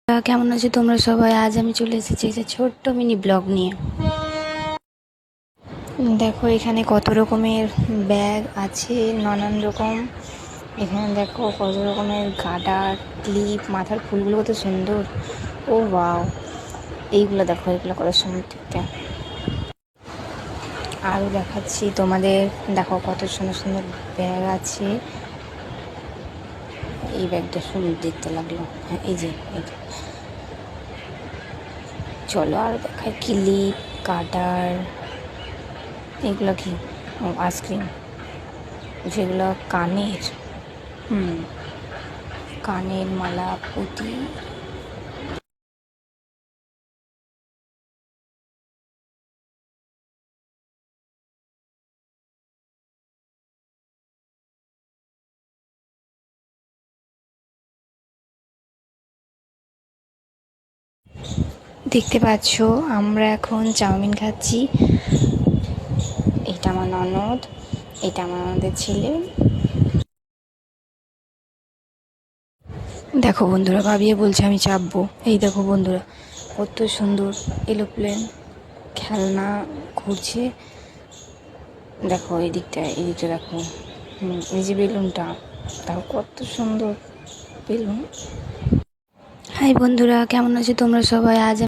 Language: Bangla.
কেমন আছো তোমরা সবাই? আজ আমি চলে এসেছি একটা ছোট্ট মিনি ব্লগ নিয়ে। দেখো এখানে কত রকমের ব্যাগ আছে, নানান রকম। এখানে দেখো কত রকমের গার্ডার, ক্লিপ, মাথার ফুলগুলো কত সুন্দর। ও ওয়াও, এইগুলো দেখো, এগুলো কত সুন্দর দেখতে। আরও দেখাচ্ছি তোমাদের, দেখো কত সুন্দর সুন্দর ব্যাগ আছে। এই ব্যাগটা সুন্দর দেখতে লাগলো। হ্যাঁ, এই যে চলো আরও দেখায়। ক্লিপ, কাটার, এগুলো কি? আইসক্রিম, যেগুলো কানের, কানের মালা, পুঁতি। দেখতে পাচ্ছ আমরা এখন চাউমিন খাচ্ছি। এটা আমার ননদ, এটা আমার ননদের ছেলে। দেখো বন্ধুরা, ভাবিয়ে বলছে আমি চাপবো। এই দেখো বন্ধুরা, কত সুন্দর এরোপ্লেন খেলনা ঘুরছে। দেখো এই দিকটা দেখো, এই যে বেলুনটা, তাও কত সুন্দর বেলুন। হাই বন্ধুরা, কেমন আছো তোমরা সবাই? আজ